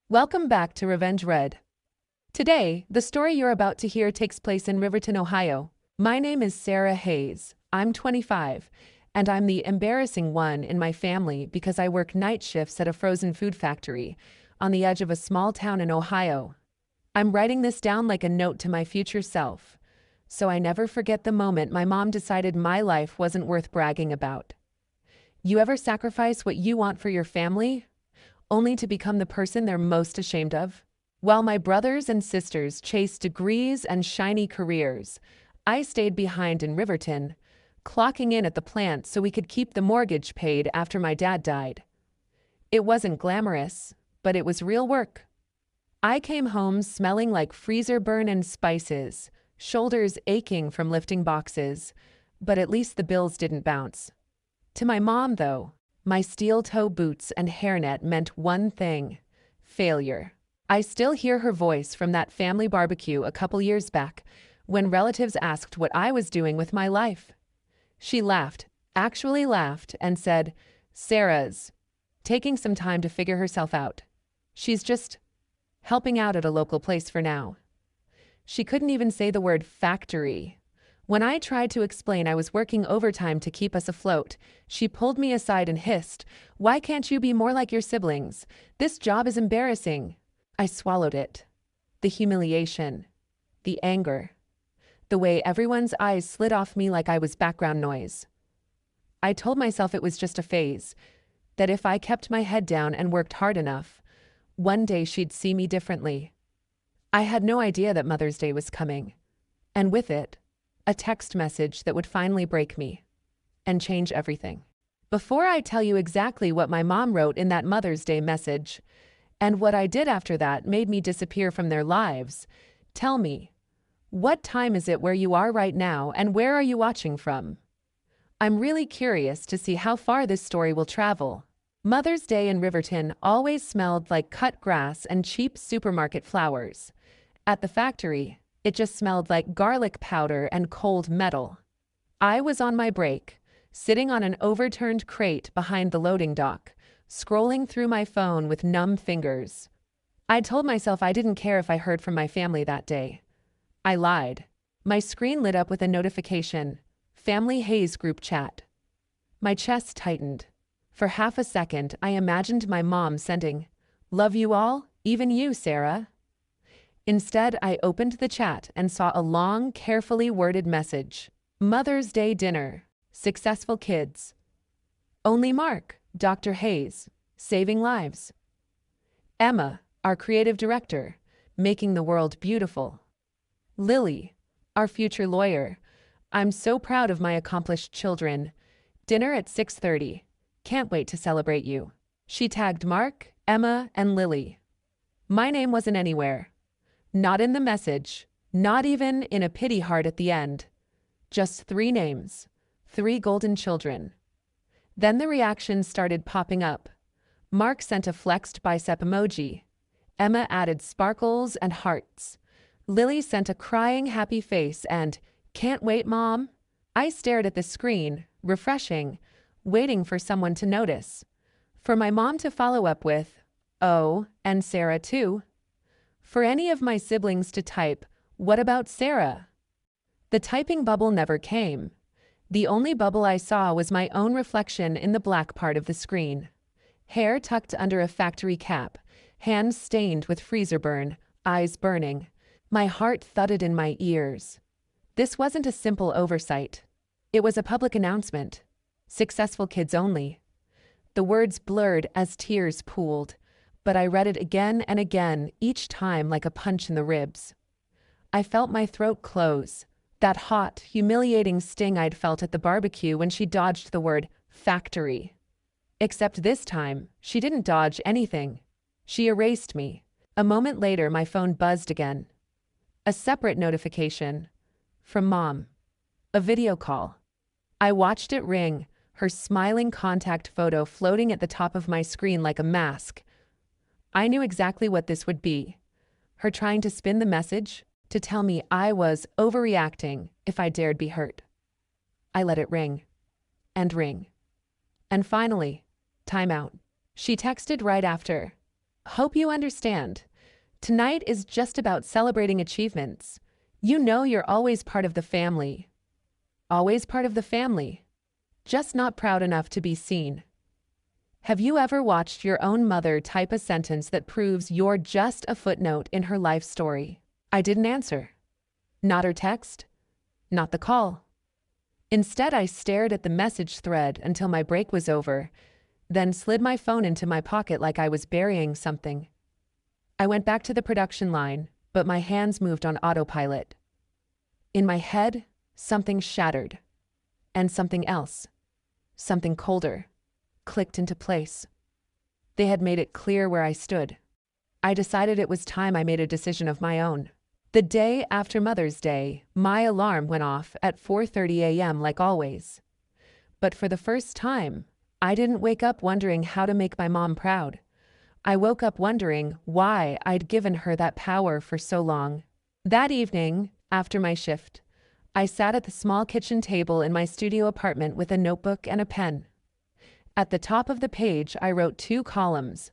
Welcome back to Revenge Red. Today, the story you're about to hear takes place in Riverton, Ohio. My name is Sarah Hayes. I'm 25, and I'm the embarrassing one in my family because I work night shifts at a frozen food factory on the edge of a small town in Ohio. I'm writing this down like a note to my future self, so I never forget the moment my mom decided my life wasn't worth bragging about. You ever sacrifice what you want for your family, only to become the person they're most ashamed of? While my brothers and sisters chased degrees and shiny careers, I stayed behind in Riverton, clocking in at the plant so we could keep the mortgage paid after my dad died. It wasn't glamorous, but it was real work. I came home smelling like freezer burn and spices, shoulders aching from lifting boxes, but at least the bills didn't bounce. To my mom, though, my steel-toe boots and hairnet meant one thing: failure. I still hear her voice from that family barbecue a couple years back, when relatives asked what I was doing with my life. She laughed, actually laughed, and said, "Sarah's taking some time to figure herself out. She's just helping out at a local place for now." She couldn't even say the word factory. When I tried to explain I was working overtime to keep us afloat, she pulled me aside and hissed, "Why can't you be more like your siblings? This job is embarrassing." I swallowed it. The humiliation, the anger, the way everyone's eyes slid off me like I was background noise. I told myself it was just a phase, that if I kept my head down and worked hard enough, one day she'd see me differently. I had no idea that Mother's Day was coming, and with it, a text message that would finally break me and change everything. Before I tell you exactly what my mom wrote in that Mother's Day message, and what I did after that made me disappear from their lives, tell me, what time is it where you are right now, and where are you watching from? I'm really curious to see how far this story will travel. Mother's Day in Riverton always smelled like cut grass and cheap supermarket flowers. At the factory, it just smelled like garlic powder and cold metal. I was on my break, sitting on an overturned crate behind the loading dock, scrolling through my phone with numb fingers. I told myself I didn't care if I heard from my family that day. I lied. My screen lit up with a notification: Family Hayes group chat. My chest tightened. For half a second, I imagined my mom sending, "Love you all, even you, Sarah." Instead, I opened the chat and saw a long, carefully worded message: Mother's Day dinner, successful kids. Only Mark, Dr. Hayes, saving lives. Emma, our creative director, making the world beautiful. Lily, our future lawyer. I'm so proud of my accomplished children. Dinner at 6:30. Can't wait to celebrate you. She tagged Mark, Emma, and Lily. My name wasn't anywhere. Not in the message, not even in a pity heart at the end. Just 3 names, 3 golden children. Then the reactions started popping up. Mark sent a flexed bicep emoji. Emma added sparkles and hearts. Lily sent a crying happy face and, "Can't wait, Mom." I stared at the screen, refreshing, waiting for someone to notice. For my mom to follow up with, "Oh, and Sarah too." For any of my siblings to type, "What about Sarah?" The typing bubble never came. The only bubble I saw was my own reflection in the black part of the screen. Hair tucked under a factory cap, hands stained with freezer burn, eyes burning. My heart thudded in my ears. This wasn't a simple oversight. It was a public announcement. Successful kids only. The words blurred as tears pooled, but I read it again and again, each time like a punch in the ribs. I felt my throat close, that hot, humiliating sting I'd felt at the barbecue when she dodged the word factory. Except this time, she didn't dodge anything. She erased me. A moment later, my phone buzzed again. A separate notification. From Mom. A video call. I watched it ring, her smiling contact photo floating at the top of my screen like a mask. I knew exactly what this would be. Her trying to spin the message, to tell me I was overreacting if I dared be hurt. I let it ring. And ring. And finally, time out. She texted right after. Hope you understand. Tonight is just about celebrating achievements. You know you're always part of the family. Always part of the family. Just not proud enough to be seen. Have you ever watched your own mother type a sentence that proves you're just a footnote in her life story? I didn't answer. Not her text. Not the call. Instead, I stared at the message thread until my break was over, then slid my phone into my pocket like I was burying something. I went back to the production line, but my hands moved on autopilot. In my head, something shattered. And something else, something colder, clicked into place. They had made it clear where I stood. I decided it was time I made a decision of my own. The day after Mother's Day, my alarm went off at 4:30 a.m. like always. But for the first time, I didn't wake up wondering how to make my mom proud. I woke up wondering why I'd given her that power for so long. That evening, after my shift, I sat at the small kitchen table in my studio apartment with a notebook and a pen. At the top of the page, I wrote 2 columns.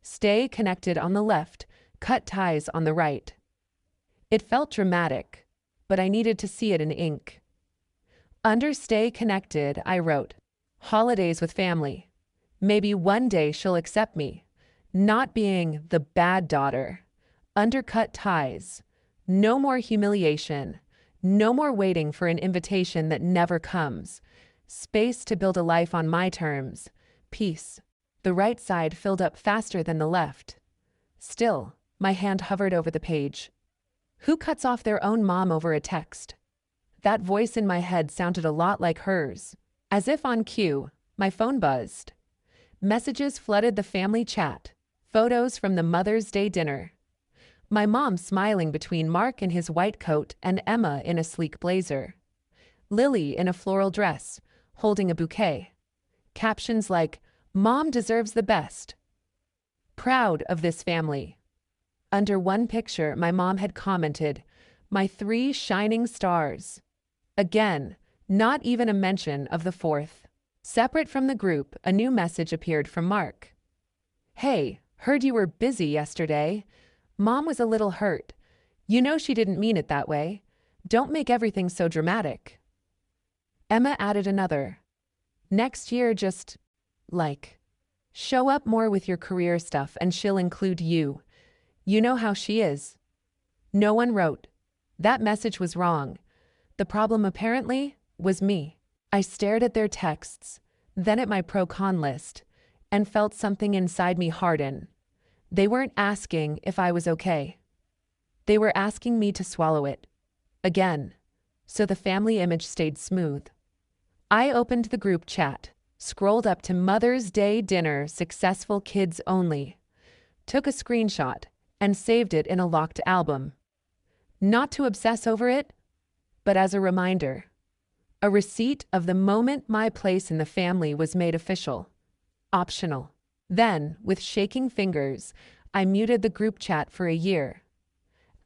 Stay connected on the left, cut ties on the right. It felt dramatic, but I needed to see it in ink. Under stay connected, I wrote, holidays with family. Maybe one day she'll accept me. Not being the bad daughter. Undercut ties. No more humiliation. No more waiting for an invitation that never comes. Space to build a life on my terms. Peace. The right side filled up faster than the left. Still, my hand hovered over the page. Who cuts off their own mom over a text? That voice in my head sounded a lot like hers. As if on cue, my phone buzzed. Messages flooded the family chat. Photos from the Mother's Day dinner. My mom smiling between Mark in his white coat and Emma in a sleek blazer. Lily in a floral dress, holding a bouquet. Captions like, Mom deserves the best. Proud of this family. Under one picture, my mom had commented, my 3 shining stars. Again, not even a mention of the 4th. Separate from the group, a new message appeared from Mark. Hey, heard you were busy yesterday. Mom was a little hurt. You know she didn't mean it that way. Don't make everything so dramatic. Emma added another. Next year, just, show up more with your career stuff and she'll include you. You know how she is. No one wrote. That message was wrong. The problem apparently was me. I stared at their texts, then at my pro-con list, and felt something inside me harden. They weren't asking if I was okay. They were asking me to swallow it. Again. So the family image stayed smooth. I opened the group chat, scrolled up to Mother's Day dinner, successful kids only, took a screenshot, and saved it in a locked album. Not to obsess over it, but as a reminder. A receipt of the moment my place in the family was made official. Optional. Then, with shaking fingers, I muted the group chat for a year.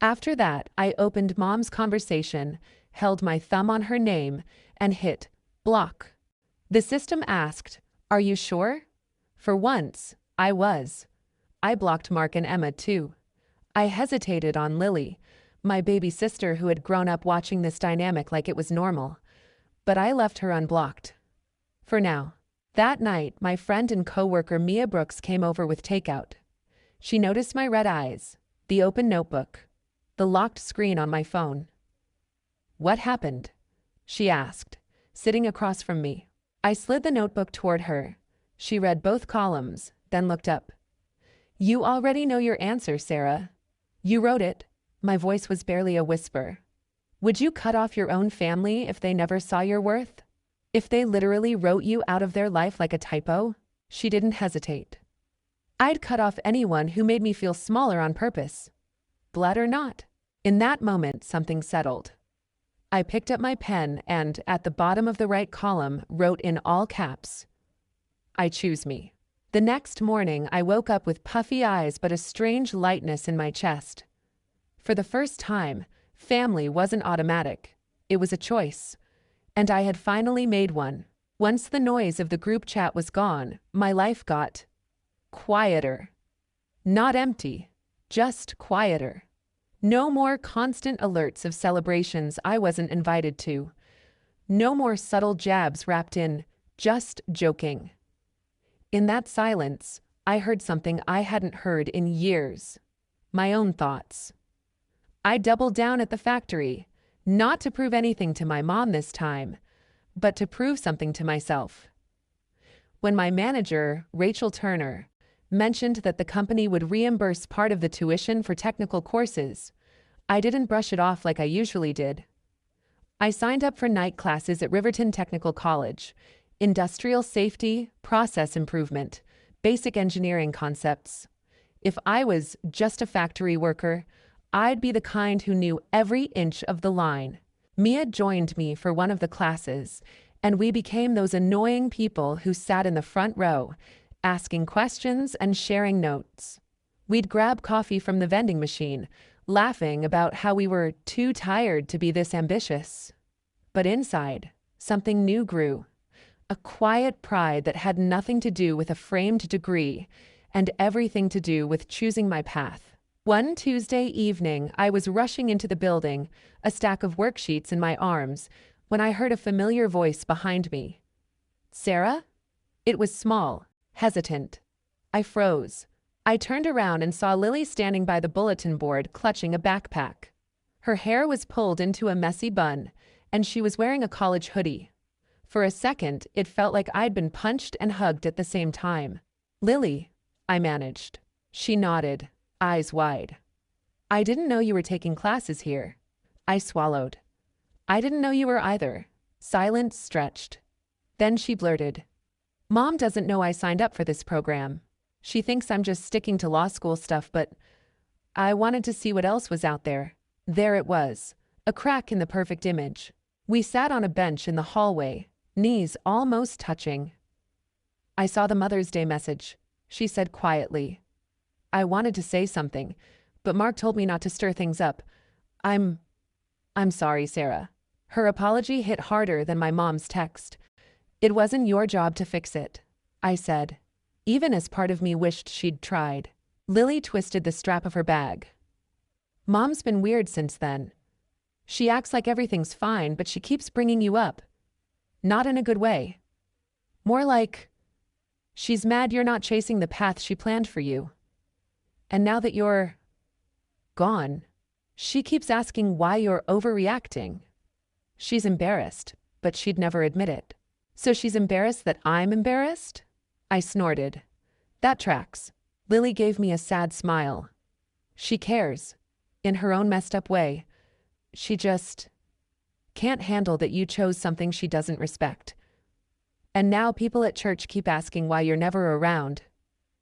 After that, I opened Mom's conversation, held my thumb on her name, and hit block. The system asked, "Are you sure?" For once, I was. I blocked Mark and Emma too. I hesitated on Lily, my baby sister who had grown up watching this dynamic like it was normal. But I left her unblocked. For now. That night, my friend and coworker Mia Brooks came over with takeout. She noticed my red eyes, the open notebook, the locked screen on my phone. "What happened?" she asked, sitting across from me. I slid the notebook toward her. She read both columns, then looked up. "You already know your answer, Sarah. You wrote it." My voice was barely a whisper. "Would you cut off your own family if they never saw your worth? If they literally wrote you out of their life like a typo?" She didn't hesitate. "I'd cut off anyone who made me feel smaller on purpose. Blood or not." In that moment, something settled. I picked up my pen and, at the bottom of the right column, wrote in all caps, "I choose me." The next morning, I woke up with puffy eyes but a strange lightness in my chest. For the first time, family wasn't automatic. It was a choice. And I had finally made one. Once the noise of the group chat was gone, my life got quieter. Not empty, just quieter. No more constant alerts of celebrations I wasn't invited to. No more subtle jabs wrapped in, just joking. In that silence, I heard something I hadn't heard in years. My own thoughts. I doubled down at the factory, not to prove anything to my mom this time, but to prove something to myself. When my manager, Rachel Turner, mentioned that the company would reimburse part of the tuition for technical courses, I didn't brush it off like I usually did. I signed up for night classes at Riverton Technical College, industrial safety, process improvement, basic engineering concepts. If I was just a factory worker, I'd be the kind who knew every inch of the line. Mia joined me for one of the classes, and we became those annoying people who sat in the front row, asking questions and sharing notes. We'd grab coffee from the vending machine, laughing about how we were too tired to be this ambitious. But inside, something new grew. A quiet pride that had nothing to do with a framed degree and everything to do with choosing my path. One Tuesday evening, I was rushing into the building, a stack of worksheets in my arms, when I heard a familiar voice behind me. "Sarah?" It was small, hesitant. I froze. I turned around and saw Lily standing by the bulletin board, clutching a backpack. Her hair was pulled into a messy bun, and she was wearing a college hoodie. For a second, it felt like I'd been punched and hugged at the same time. "Lily," I managed. She nodded, eyes wide. "I didn't know you were taking classes here." I swallowed. "I didn't know you were either." Silence stretched. Then she blurted, "Mom doesn't know I signed up for this program. She thinks I'm just sticking to law school stuff, but I wanted to see what else was out there." There it was, a crack in the perfect image. We sat on a bench in the hallway, knees almost touching. "I saw the Mother's Day message," she said quietly. I wanted to say something, but Mark told me not to stir things up. I'm sorry, Sarah." Her apology hit harder than my mom's text. "It wasn't your job to fix it," I said, even as part of me wished she'd tried. Lily twisted the strap of her bag. "Mom's been weird since then. She acts like everything's fine, but she keeps bringing you up. Not in a good way. More like she's mad you're not chasing the path she planned for you. And now that you're gone, she keeps asking why you're overreacting. She's embarrassed, but she'd never admit it." "So she's embarrassed that I'm embarrassed?" I snorted. "That tracks." Lily gave me a sad smile. "She cares, in her own messed up way. She just can't handle that you chose something she doesn't respect. And now people at church keep asking why you're never around.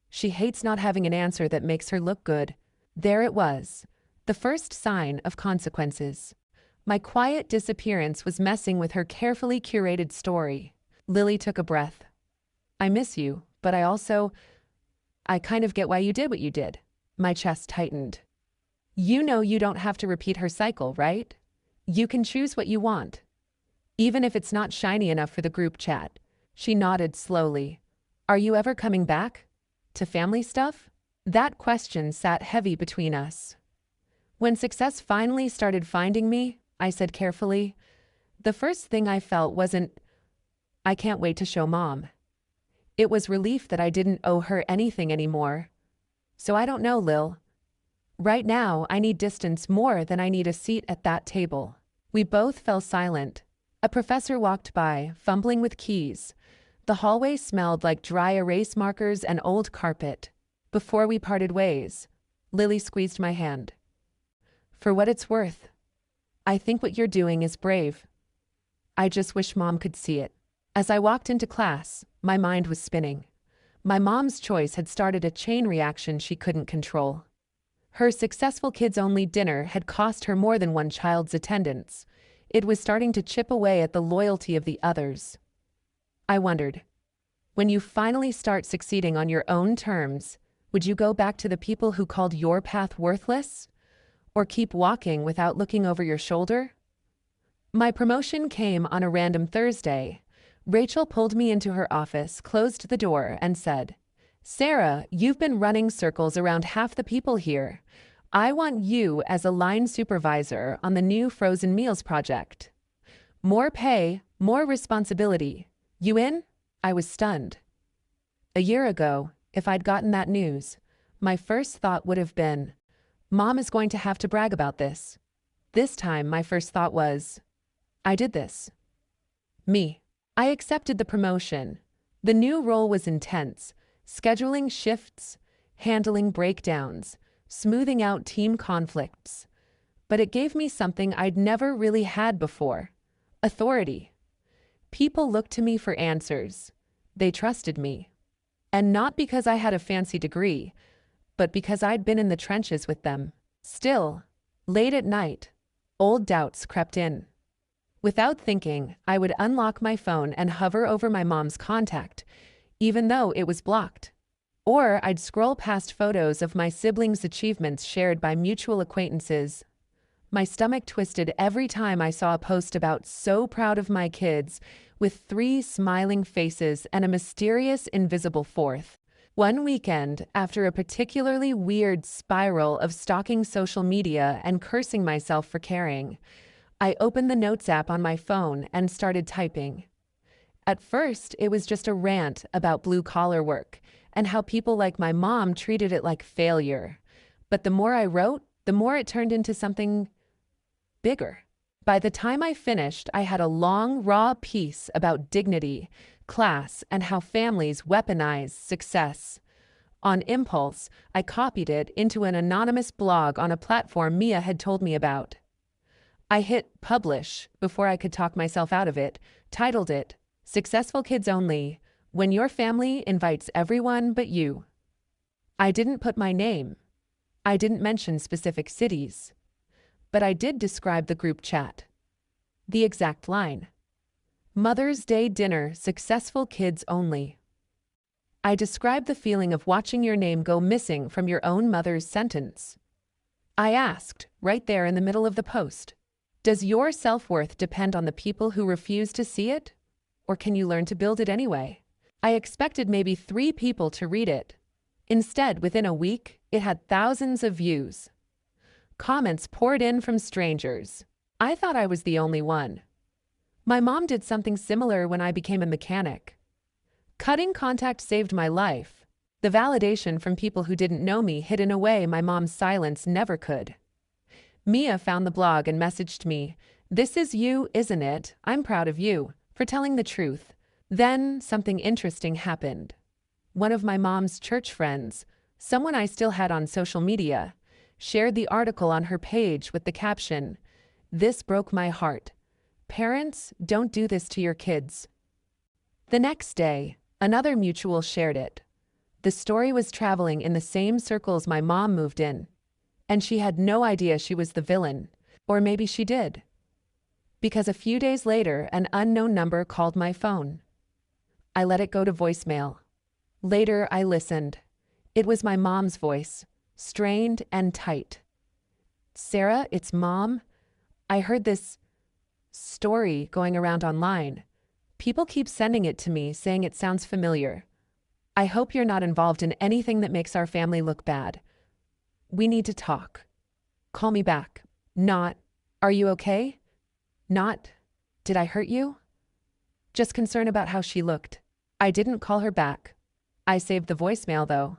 She hates not having an answer that makes her look good." There it was, the first sign of consequences. My quiet disappearance was messing with her carefully curated story. Lily took a breath. "I miss you, but I kind of get why you did what you did." My chest tightened. "You know you don't have to repeat her cycle, right? You can choose what you want. Even if it's not shiny enough for the group chat." She nodded slowly. "Are you ever coming back? To family stuff?" That question sat heavy between us. "When success finally started finding me," I said carefully, "the first thing I felt wasn't, 'I can't wait to show Mom.' It was relief that I didn't owe her anything anymore. So I don't know, Lil. Right now, I need distance more than I need a seat at that table." We both fell silent. A professor walked by, fumbling with keys. The hallway smelled like dry erase markers and old carpet. Before we parted ways, Lily squeezed my hand. "For what it's worth, I think what you're doing is brave. I just wish Mom could see it." As I walked into class, my mind was spinning. My mom's choice had started a chain reaction she couldn't control. Her successful kids-only dinner had cost her more than one child's attendance. It was starting to chip away at the loyalty of the others. I wondered, when you finally start succeeding on your own terms, would you go back to the people who called your path worthless? Or keep walking without looking over your shoulder? My promotion came on a random Thursday. Rachel pulled me into her office, closed the door, and said, Sarah, you've been running circles around half the people here. I want you as a line supervisor on the new frozen meals project. More pay, more responsibility. You in? I was stunned. A year ago, if I'd gotten that news, my first thought would have been, Mom is going to have to brag about this. This time, my first thought was, I did this. Me. I accepted the promotion. The new role was intense, scheduling shifts, handling breakdowns, smoothing out team conflicts. But it gave me something I'd never really had before: authority. People looked to me for answers. They trusted me. And not because I had a fancy degree, but because I'd been in the trenches with them. Still, late at night, old doubts crept in. Without thinking, I would unlock my phone and hover over my mom's contact, even though it was blocked. Or I'd scroll past photos of my siblings' achievements shared by mutual acquaintances. My stomach twisted every time I saw a post about "so proud of my kids," with 3 smiling faces and a mysterious invisible fourth. One weekend, after a particularly weird spiral of stalking social media and cursing myself for caring, I opened the Notes app on my phone and started typing. At first, it was just a rant about blue-collar work and how people like my mom treated it like failure. But the more I wrote, the more it turned into something bigger. By the time I finished, I had a long, raw piece about dignity, class, and how families weaponize success. On impulse, I copied it into an anonymous blog on a platform Mia had told me about. I hit publish before I could talk myself out of it, titled it, "Successful Kids Only, When Your Family Invites Everyone But You." I didn't put my name. I didn't mention specific cities. But I did describe the group chat. The exact line: Mother's Day dinner, successful kids only. I described the feeling of watching your name go missing from your own mother's sentence. I asked, right there in the middle of the post, does your self-worth depend on the people who refuse to see it? Or can you learn to build it anyway? I expected maybe 3 people to read it. Instead, within a week, it had thousands of views. Comments poured in from strangers. I thought I was the only one. My mom did something similar when I became a mechanic. Cutting contact saved my life. The validation from people who didn't know me hid in a way my mom's silence never could. Mia found the blog and messaged me, "This is you, isn't it? I'm proud of you for telling the truth." Then something interesting happened. One of my mom's church friends, someone I still had on social media, shared the article on her page with the caption, "This broke my heart. Parents, don't do this to your kids." The next day, another mutual shared it. The story was traveling in the same circles my mom moved in, and she had no idea she was the villain, or maybe she did. Because a few days later, an unknown number called my phone. I let it go to voicemail. Later, I listened. It was my mom's voice, strained and tight. "Sarah, it's Mom. I heard this story going around online. People keep sending it to me, saying it sounds familiar. I hope you're not involved in anything that makes our family look bad. We need to talk. Call me back. Not, are you okay? Not, did I hurt you?" Just concern about how she looked. I didn't call her back. I saved the voicemail, though.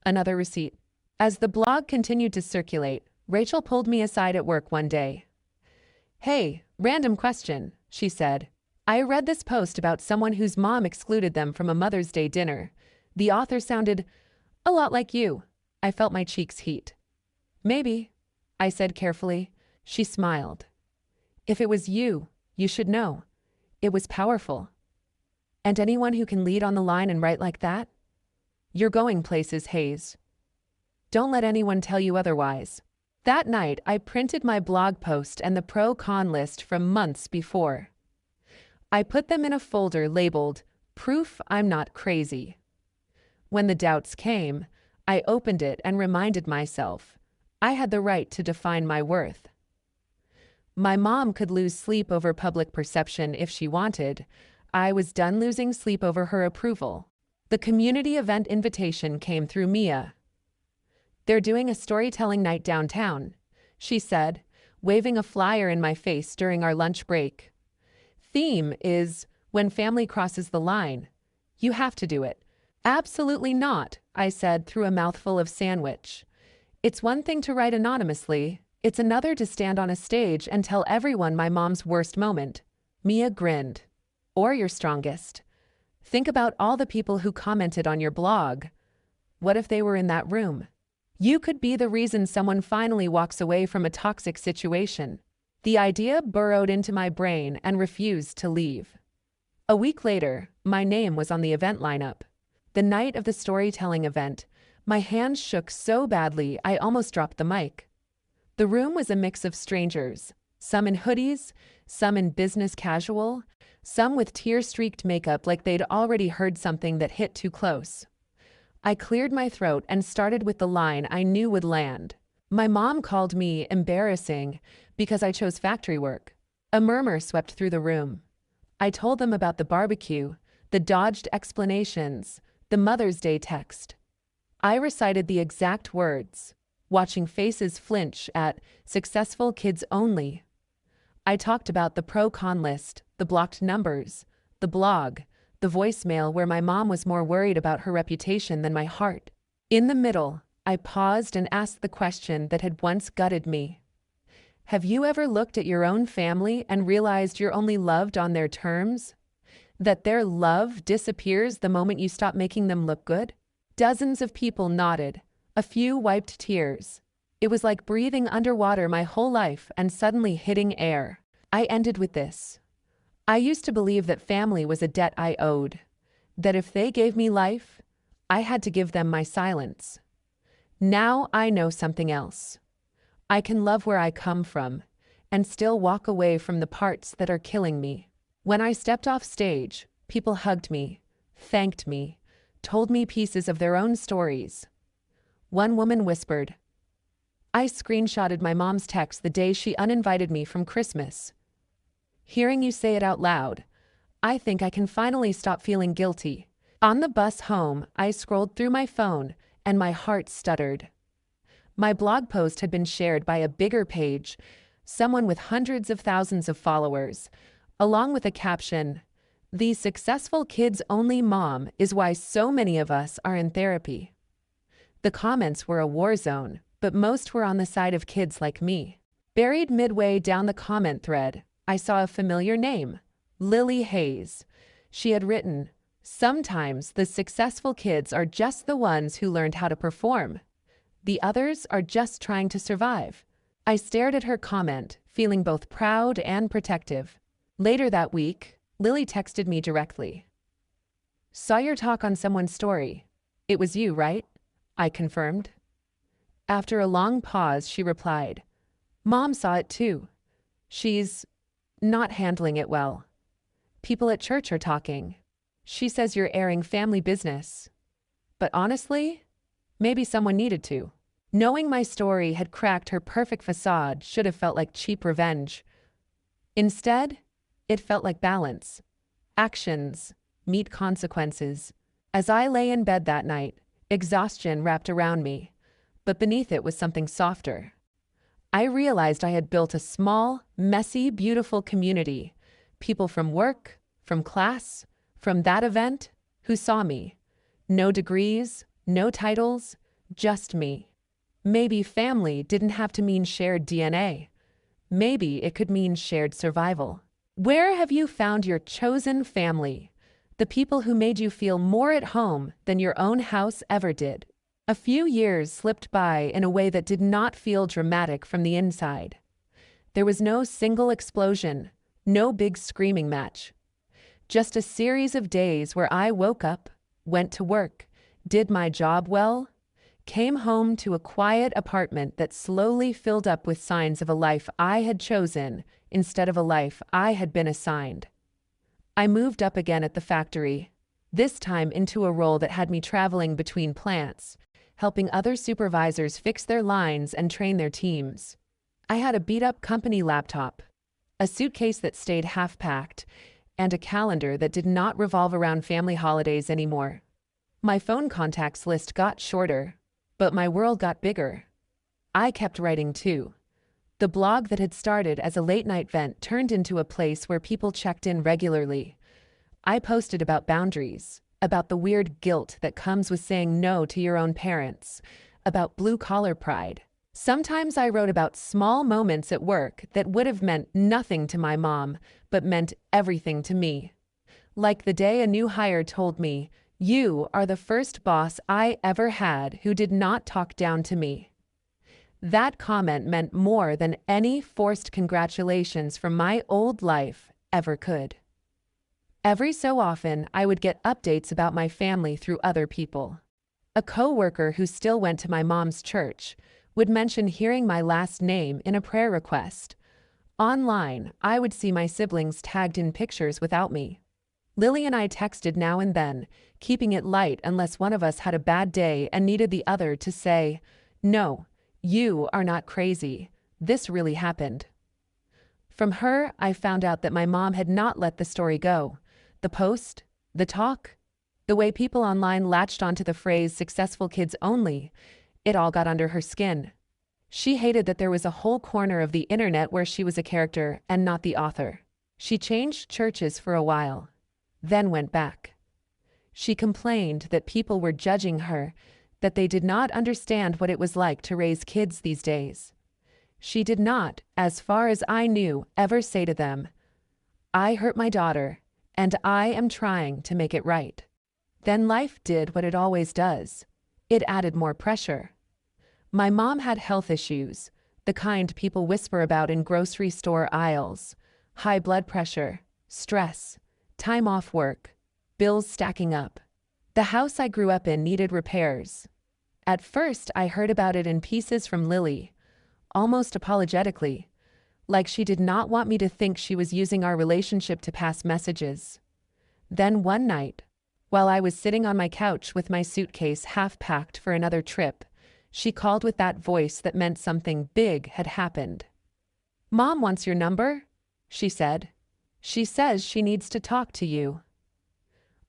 Another receipt. As the blog continued to circulate, Rachel pulled me aside at work one day. "Hey, random question," she said. "I read this post about someone whose mom excluded them from a Mother's Day dinner. The author sounded a lot like you." I felt my cheeks heat. "Maybe," I said carefully. She smiled. "If it was you, you should know. It was powerful. And anyone who can lead on the line and write like that? You're going places, Hayes. Don't let anyone tell you otherwise." That night, I printed my blog post and the pro-con list from months before. I put them in a folder labeled, "Proof I'm Not Crazy." When the doubts came, I opened it and reminded myself, I had the right to define my worth. My mom could lose sleep over public perception if she wanted. I was done losing sleep over her approval. The community event invitation came through Mia. "They're doing a storytelling night downtown," she said, waving a flyer in my face during our lunch break. "Theme is when family crosses the line. You have to do it." "Absolutely not," I said through a mouthful of sandwich. "It's one thing to write anonymously, it's another to stand on a stage and tell everyone my mom's worst moment." Mia grinned. "Or your strongest. Think about all the people who commented on your blog. What if they were in that room? You could be the reason someone finally walks away from a toxic situation." The idea burrowed into my brain and refused to leave. A week later, my name was on the event lineup. The night of the storytelling event, my hands shook so badly I almost dropped the mic. The room was a mix of strangers, some in hoodies, some in business casual, some with tear-streaked makeup like they'd already heard something that hit too close. I cleared my throat and started with the line I knew would land. "My mom called me embarrassing because I chose factory work." A murmur swept through the room. I told them about the barbecue, the dodged explanations, the Mother's Day text. I recited the exact words, watching faces flinch at "successful kids only." I talked about the pro-con list, the blocked numbers, the blog, the voicemail where my mom was more worried about her reputation than my heart. In the middle, I paused and asked the question that had once gutted me. Have you ever looked at your own family and realized you're only loved on their terms? That their love disappears the moment you stop making them look good? Dozens of people nodded. A few wiped tears. It was like breathing underwater my whole life and suddenly hitting air. I ended with this. I used to believe that family was a debt I owed. That if they gave me life, I had to give them my silence. Now I know something else. I can love where I come from and still walk away from the parts that are killing me. When I stepped off stage, people hugged me, thanked me, told me pieces of their own stories. One woman whispered, "I screenshotted my mom's text the day she uninvited me from Christmas. Hearing you say it out loud, I think I can finally stop feeling guilty." On the bus home, I scrolled through my phone and my heart stuttered. My blog post had been shared by a bigger page, someone with hundreds of thousands of followers, along with a caption, "The successful kids only mom is why so many of us are in therapy." The comments were a war zone, but most were on the side of kids like me. Buried midway down the comment thread, I saw a familiar name, Lily Hayes. She had written, "Sometimes the successful kids are just the ones who learned how to perform. The others are just trying to survive." I stared at her comment, feeling both proud and protective. Later that week, Lily texted me directly. "Saw your talk on someone's story. It was you, right?" I confirmed. After a long pause, she replied, "Mom saw it too. She's not handling it well. People at church are talking. She says you're airing family business. But honestly, maybe someone needed to." Knowing my story had cracked her perfect facade should have felt like cheap revenge. Instead, it felt like balance. Actions meet consequences. As I lay in bed that night, exhaustion wrapped around me, but beneath it was something softer. I realized I had built a small, messy, beautiful community. People from work, from class, from that event, who saw me. No degrees, no titles, just me. Maybe family didn't have to mean shared DNA. Maybe it could mean shared survival. Where have you found your chosen family? The people who made you feel more at home than your own house ever did. A few years slipped by in a way that did not feel dramatic from the inside. There was no single explosion, no big screaming match. Just a series of days where I woke up, went to work, did my job well, came home to a quiet apartment that slowly filled up with signs of a life I had chosen instead of a life I had been assigned. I moved up again at the factory, this time into a role that had me traveling between plants, helping other supervisors fix their lines and train their teams. I had a beat-up company laptop, a suitcase that stayed half-packed, and a calendar that did not revolve around family holidays anymore. My phone contacts list got shorter, but my world got bigger. I kept writing too. The blog that had started as a late-night vent turned into a place where people checked in regularly. I posted about boundaries, about the weird guilt that comes with saying no to your own parents, about blue-collar pride. Sometimes I wrote about small moments at work that would have meant nothing to my mom, but meant everything to me. Like the day a new hire told me, "You are the first boss I ever had who did not talk down to me." That comment meant more than any forced congratulations from my old life ever could. Every so often, I would get updates about my family through other people. A coworker who still went to my mom's church would mention hearing my last name in a prayer request. Online, I would see my siblings tagged in pictures without me. Lily and I texted now and then, keeping it light unless one of us had a bad day and needed the other to say, "No, you are not crazy. This really happened." From her, I found out that my mom had not let the story go. The post, the talk, the way people online latched onto the phrase "successful kids only," it all got under her skin. She hated that there was a whole corner of the internet where she was a character and not the author. She changed churches for a while, then went back. She complained that people were judging her, that they did not understand what it was like to raise kids these days. She did not, as far as I knew, ever say to them, "I hurt my daughter, and I am trying to make it right." Then life did what it always does. It added more pressure. My mom had health issues, the kind people whisper about in grocery store aisles: high blood pressure, stress, time off work, bills stacking up. The house I grew up in needed repairs. At first, I heard about it in pieces from Lily, almost apologetically, like she did not want me to think she was using our relationship to pass messages. Then one night, while I was sitting on my couch with my suitcase half packed for another trip, she called with that voice that meant something big had happened. "Mom wants your number," she said. "She says she needs to talk to you."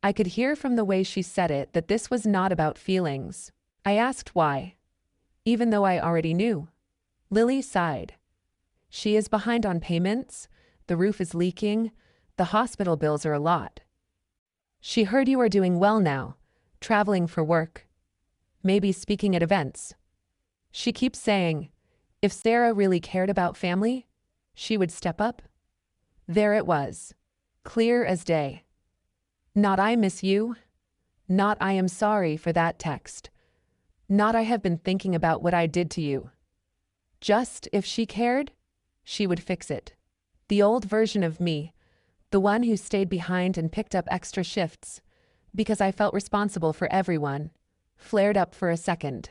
I could hear from the way she said it that this was not about feelings. I asked why, even though I already knew. Lily sighed. "She is behind on payments, the roof is leaking, the hospital bills are a lot. She heard you are doing well now, traveling for work, maybe speaking at events. She keeps saying, if Sarah really cared about family, she would step up." There it was, clear as day. Not "I miss you," not "I am sorry for that text," not "I have been thinking about what I did to you." Just if she cared, she would fix it. The old version of me, the one who stayed behind and picked up extra shifts, because I felt responsible for everyone, flared up for a second.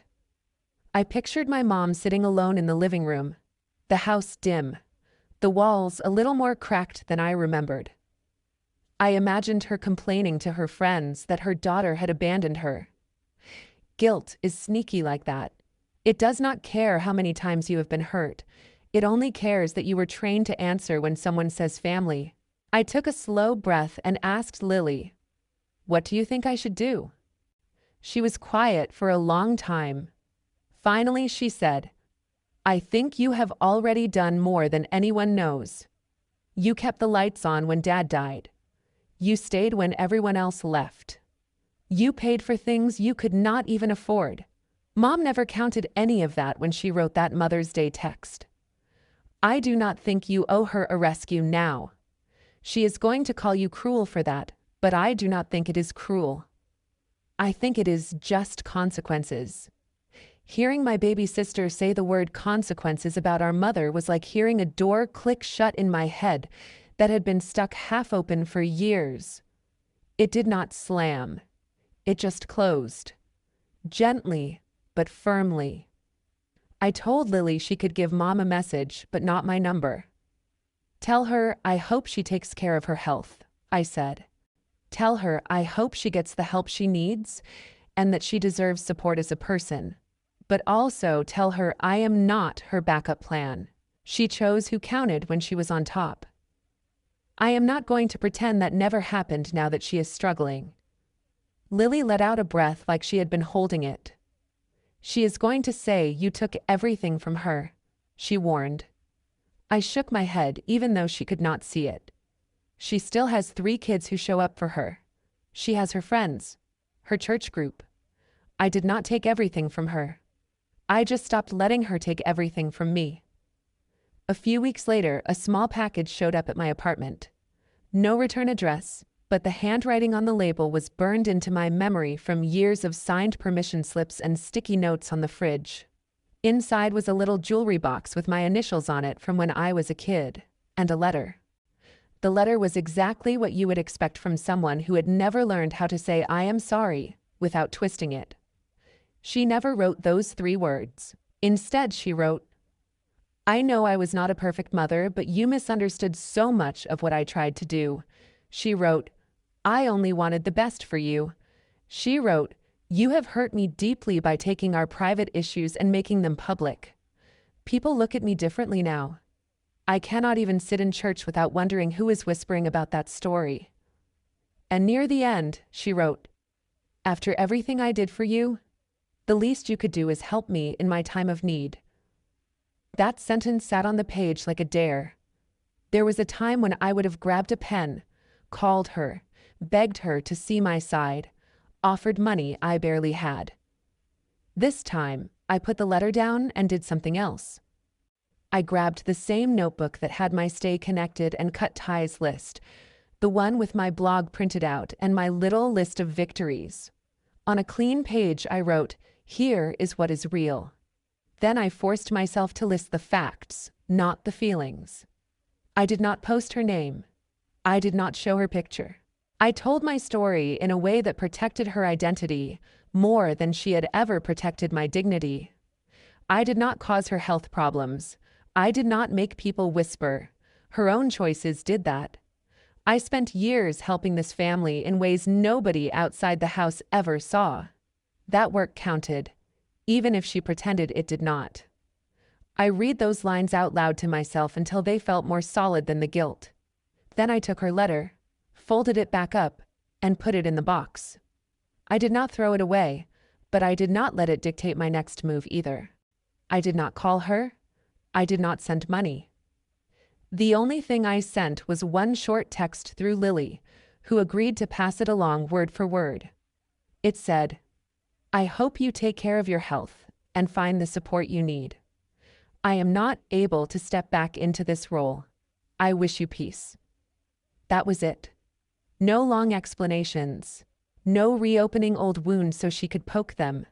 I pictured my mom sitting alone in the living room, the house dim, the walls a little more cracked than I remembered. I imagined her complaining to her friends that her daughter had abandoned her. Guilt is sneaky like that. It does not care how many times you have been hurt. It only cares that you were trained to answer when someone says family. I took a slow breath and asked Lily, "What do you think I should do?" She was quiet for a long time. Finally, she said, "I think you have already done more than anyone knows. You kept the lights on when Dad died. You stayed when everyone else left. You paid for things you could not even afford. Mom never counted any of that when she wrote that Mother's Day text. I do not think you owe her a rescue now. She is going to call you cruel for that, but I do not think it is cruel. I think it is just consequences." Hearing my baby sister say the word consequences about our mother was like hearing a door click shut in my head that had been stuck half open for years. It did not slam. It just closed. Gently, but firmly. I told Lily she could give Mom a message, but not my number. "Tell her I hope she takes care of her health," I said. "Tell her I hope she gets the help she needs and that she deserves support as a person. But also tell her I am not her backup plan. She chose who counted when she was on top. I am not going to pretend that never happened now that she is struggling. Lily let out a breath like she had been holding it. "She is going to say you took everything from her," she warned. I shook my head even though she could not see it. She still has 3 kids who show up for her. She has her friends, her church group. I did not take everything from her. I just stopped letting her take everything from me. A few weeks later, a small package showed up at my apartment. No return address, but the handwriting on the label was burned into my memory from years of signed permission slips and sticky notes on the fridge. Inside was a little jewelry box with my initials on it from when I was a kid, and a letter. The letter was exactly what you would expect from someone who had never learned how to say "I am sorry" without twisting it. She never wrote those 3 words. Instead, she wrote, "I know I was not a perfect mother, but you misunderstood so much of what I tried to do." She wrote, "I only wanted the best for you." She wrote, "You have hurt me deeply by taking our private issues and making them public. People look at me differently now. I cannot even sit in church without wondering who is whispering about that story." And near the end, she wrote, "After everything I did for you, the least you could do is help me in my time of need." That sentence sat on the page like a dare. There was a time when I would have grabbed a pen, called her, begged her to see my side, offered money I barely had. This time, I put the letter down and did something else. I grabbed the same notebook that had my Stay Connected and Cut Ties list, the one with my blog printed out and my little list of victories. On a clean page, I wrote, "Here is what is real." Then I forced myself to list the facts, not the feelings. I did not post her name. I did not show her picture. I told my story in a way that protected her identity more than she had ever protected my dignity. I did not cause her health problems. I did not make people whisper. Her own choices did that. I spent years helping this family in ways nobody outside the house ever saw. That work counted, even if she pretended it did not. I read those lines out loud to myself until they felt more solid than the guilt. Then I took her letter, folded it back up, and put it in the box. I did not throw it away, but I did not let it dictate my next move either. I did not call her. I did not send money. The only thing I sent was one short text through Lily, who agreed to pass it along word for word. It said, "I hope you take care of your health and find the support you need. I am not able to step back into this role. I wish you peace." That was it. No long explanations. No reopening old wounds so she could poke them.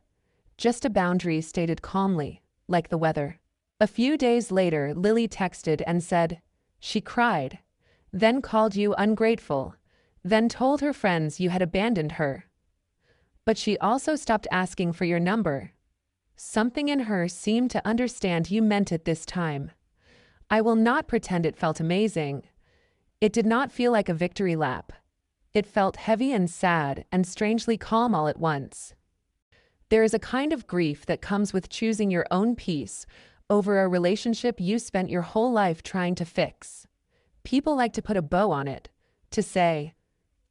Just a boundary stated calmly, like the weather. A few days later, Lily texted and said, she cried, then called you ungrateful, then told her friends you had abandoned her. But she also stopped asking for your number. Something in her seemed to understand you meant it this time. I will not pretend it felt amazing. It did not feel like a victory lap. It felt heavy and sad and strangely calm all at once. There is a kind of grief that comes with choosing your own peace over a relationship you spent your whole life trying to fix. People like to put a bow on it, to say,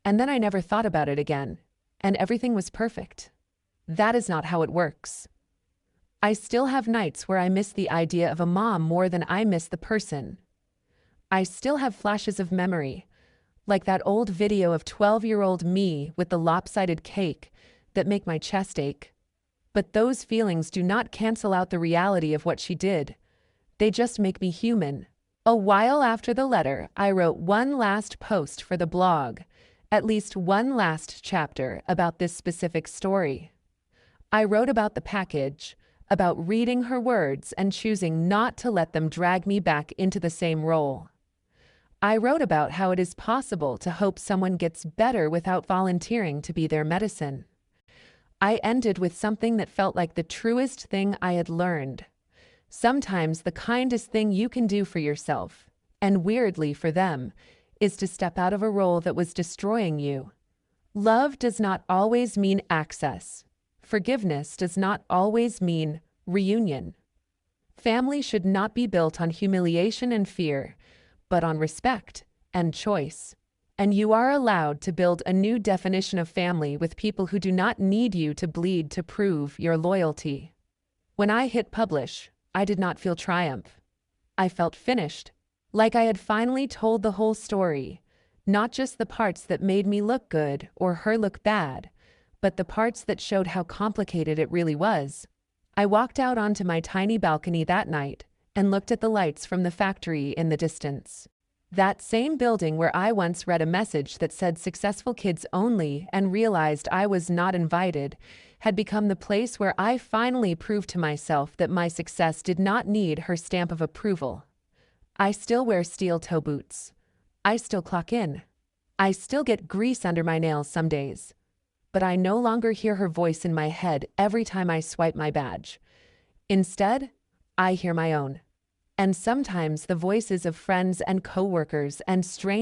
"And then I never thought about it again, and everything was perfect." That is not how it works. I still have nights where I miss the idea of a mom more than I miss the person. I still have flashes of memory, like that old video of 12-year-old me with the lopsided cake, that make my chest ache. But those feelings do not cancel out the reality of what she did. They just make me human. A while after the letter, I wrote one last post for the blog, at least one last chapter about this specific story. I wrote about the package, about reading her words and choosing not to let them drag me back into the same role. I wrote about how it is possible to hope someone gets better without volunteering to be their medicine. I ended with something that felt like the truest thing I had learned. Sometimes the kindest thing you can do for yourself, and weirdly for them, is to step out of a role that was destroying you. Love does not always mean access. Forgiveness does not always mean reunion. Family should not be built on humiliation and fear, but on respect and choice. And you are allowed to build a new definition of family with people who do not need you to bleed to prove your loyalty. When I hit publish, I did not feel triumph. I felt finished, like I had finally told the whole story, not just the parts that made me look good or her look bad, but the parts that showed how complicated it really was. I walked out onto my tiny balcony that night and looked at the lights from the factory in the distance. That same building where I once read a message that said successful kids only and realized I was not invited had become the place where I finally proved to myself that my success did not need her stamp of approval. I still wear steel toe boots. I still clock in. I still get grease under my nails some days. But I no longer hear her voice in my head every time I swipe my badge. Instead, I hear my own. And sometimes the voices of friends and coworkers and strangers